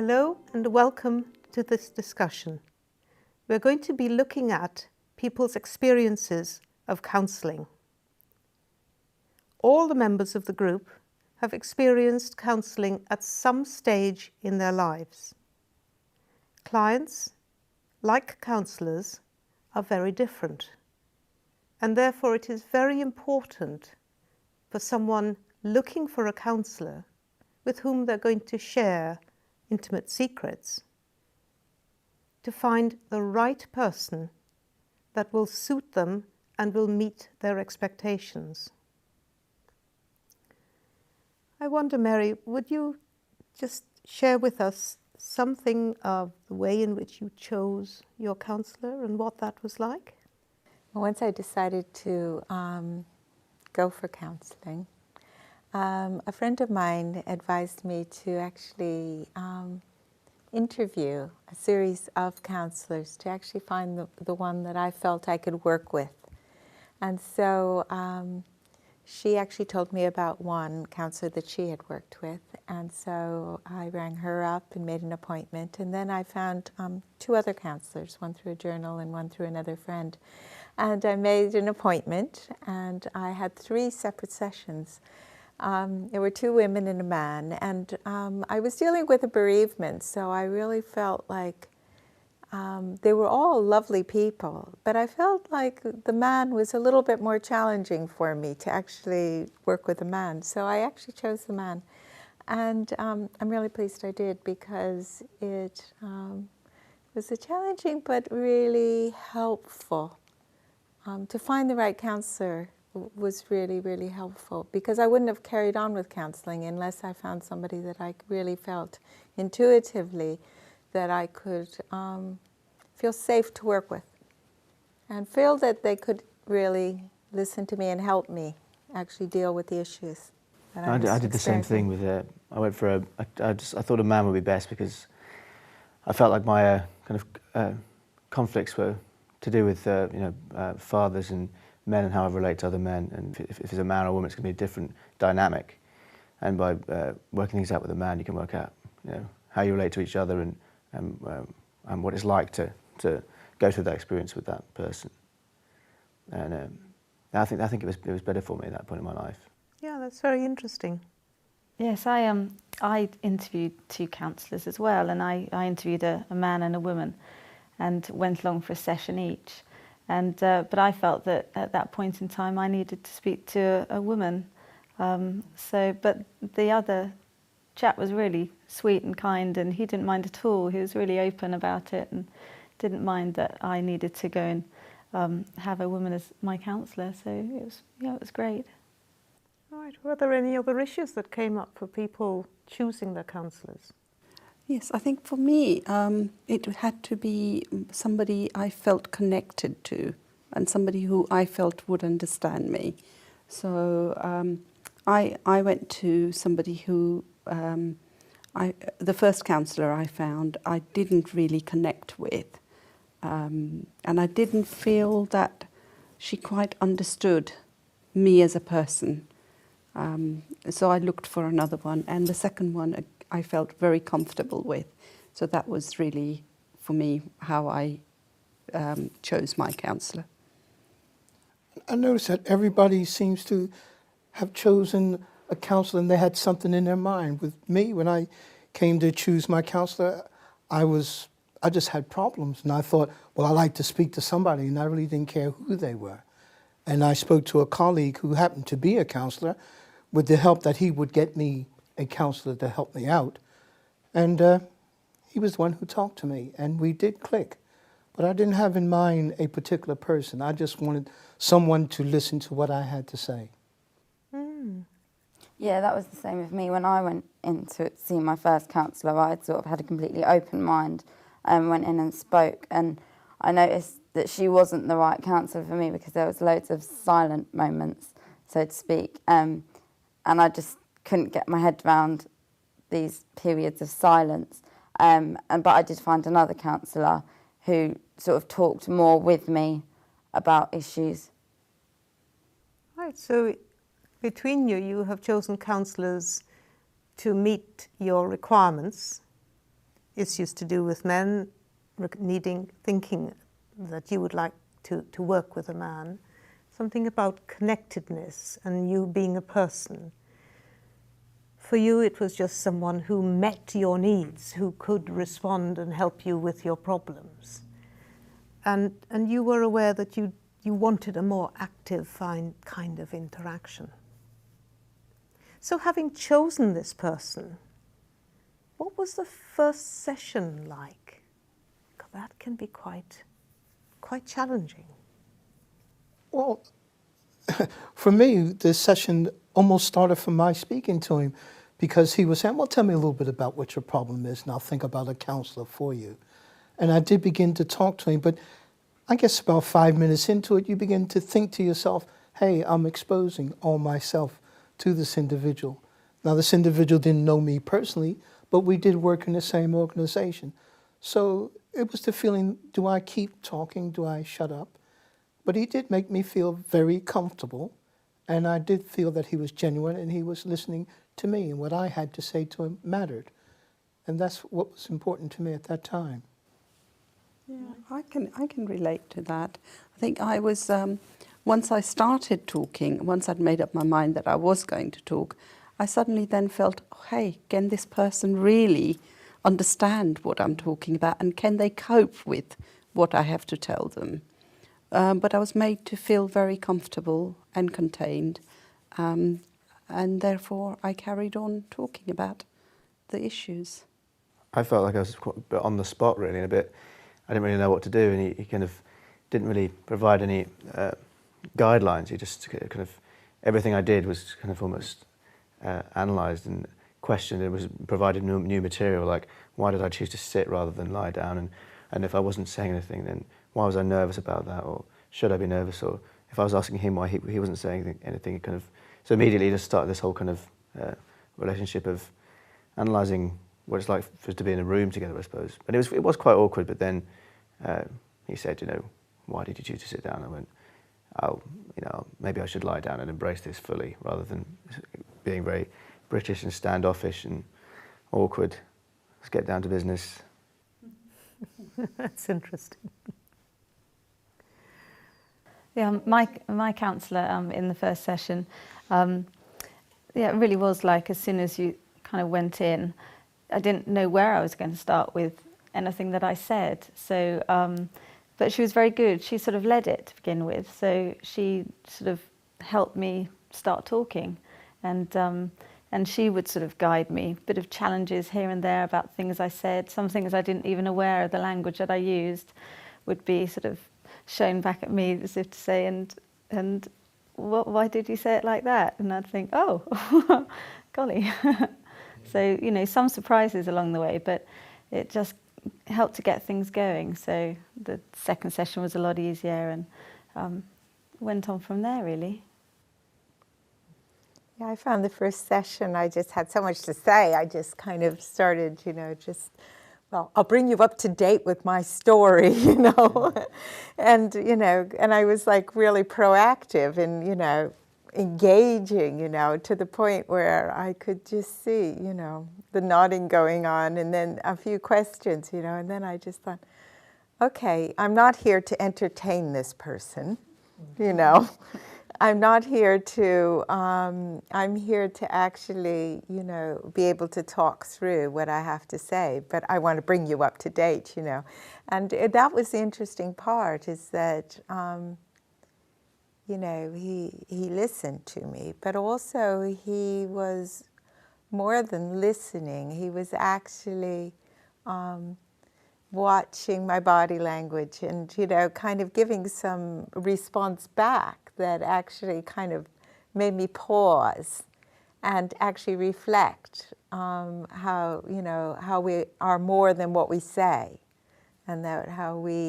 Hello and welcome to this discussion. We're going to be looking at people's experiences of counselling. All the members of the group have experienced counselling at some stage in their lives. Clients, like counsellors, are very different, and therefore it is very important for someone looking for a counsellor with whom they're going to share intimate secrets to find the right person that will suit them and will meet their expectations. I wonder, Mary, would you just share with us something of the way in which you chose your counsellor and what that was like? Once I decided to go for counselling, a friend of mine advised me to actually interview a series of counsellors to actually find the one that I felt I could work with. And so she actually told me about one counsellor that she had worked with. And so I rang her up and made an appointment. And then I found two other counsellors, one through a journal and one through another friend. And I made an appointment, and I had 3 separate sessions. There were 2 women and a man, and I was dealing with a bereavement, so I really felt like they were all lovely people, but I felt like the man was a little bit more challenging for me to actually work with a man, so I actually chose the man. And I'm really pleased I did, because it was a challenging but really helpful. To find the right counsellor was really, really helpful, because I wouldn't have carried on with counselling unless I found somebody that I really felt intuitively that I could feel safe to work with and feel that they could really listen to me and help me actually deal with the issues that I did the same thing with I went for I thought a man would be best, because I felt like my conflicts were to do with fathers and men and how I relate to other men, and if it's a man or a woman, it's going to be a different dynamic. And by working things out with a man, you can work out how you relate to each other and what it's like to go through that experience with that person. And I think it was better for me at that point in my life. Yeah, that's very interesting. Yes, I interviewed 2 counsellors as well, and I interviewed a man and a woman, and went along for a session each. And but I felt that at that point in time I needed to speak to a woman. But the other chap was really sweet and kind, and he didn't mind at all. He was really open about it and didn't mind that I needed to go and have a woman as my counsellor. So it was great. All right. Were there any other issues that came up for people choosing their counsellors? Yes, I think for me, it had to be somebody I felt connected to and somebody who I felt would understand me. So I went to somebody who, the first counsellor I found, I didn't really connect with. And I didn't feel that she quite understood me as a person. So I looked for another one, and the second one I felt very comfortable with. So that was really, for me, how I chose my counsellor. I noticed that everybody seems to have chosen a counsellor and they had something in their mind. With me, when I came to choose my counsellor, I just had problems, and I thought, well, I like to speak to somebody, and I really didn't care who they were. And I spoke to a colleague who happened to be a counsellor, with the help that he would get me a counsellor to help me out. And he was the one who talked to me, and we did click. But I didn't have in mind a particular person. I just wanted someone to listen to what I had to say. Mm. Yeah, that was the same with me. When I went in to see my first counsellor, I sort of had a completely open mind and went in and spoke. And I noticed that she wasn't the right counsellor for me, because there was loads of silent moments, so to speak. And I just couldn't get my head around these periods of silence. But I did find another counsellor who sort of talked more with me about issues. Right, so between you have chosen counsellors to meet your requirements, issues to do with men thinking that you would like to work with a man, something about connectedness and you being a person. For you, it was just someone who met your needs, who could respond and help you with your problems. And you were aware that you wanted a more active kind of interaction. So having chosen this person, what was the first session like? 'Cause that can be quite challenging. Well, for me, the session almost started from my speaking to him, because he was saying, well, tell me a little bit about what your problem is, and I'll think about a counselor for you. And I did begin to talk to him, but I guess about 5 minutes into it, you begin to think to yourself, hey, I'm exposing all myself to this individual. Now, this individual didn't know me personally, but we did work in the same organization. So it was the feeling, do I keep talking? Do I shut up? But he did make me feel very comfortable, and I did feel that he was genuine and he was listening to me, and what I had to say to him mattered. And that's what was important to me at that time. Yeah, I can relate to that. I think I was, once I started talking, once I'd made up my mind that I was going to talk, I suddenly then felt, oh, hey, can this person really understand what I'm talking about, and can they cope with what I have to tell them? But I was made to feel very comfortable and contained, and therefore I carried on talking about the issues. I felt like I was quite a bit on the spot, really, and I didn't really know what to do, and he kind of didn't really provide any guidelines. He just kind of, everything I did was kind of almost analysed and questioned. It was provided new material, like why did I choose to sit rather than lie down, and if I wasn't saying anything, then why was I nervous about that, or should I be nervous, or if I was asking him why he wasn't saying anything, it kind of, so immediately just started this whole kind of relationship of analysing what it's like for us to be in a room together, I suppose. And it was quite awkward, but then he said, why did you choose to sit down? I went, maybe I should lie down and embrace this fully, rather than being very British and standoffish and awkward. Let's get down to business. That's interesting. Yeah, my counsellor in the first session, it really was like, as soon as you kind of went in, I didn't know where I was going to start with anything that I said. So, but she was very good. She sort of led it to begin with. So she sort of helped me start talking, and she would sort of guide me. A bit of challenges here and there about things I said. Some things I didn't even aware of the language that I used would be sort of shown back at me, as if to say, and why did you say it like that? And I'd think, oh, golly. So, some surprises along the way, but it just helped to get things going. So the second session was a lot easier, and went on from there, really. Yeah, I found the first session, I just had so much to say. I just kind of started, well, I'll bring you up to date with my story, and, and I was like really proactive and, engaging, to the point where I could just see, the nodding going on, and then a few questions, and then I just thought, okay, I'm not here to entertain this person, I'm not here to, I'm here to actually, be able to talk through what I have to say, but I want to bring you up to date, And that was the interesting part, is that, he listened to me, but also he was more than listening. He was actually watching my body language and, kind of giving some response back that actually kind of made me pause and actually reflect how, how we are more than what we say, and that how we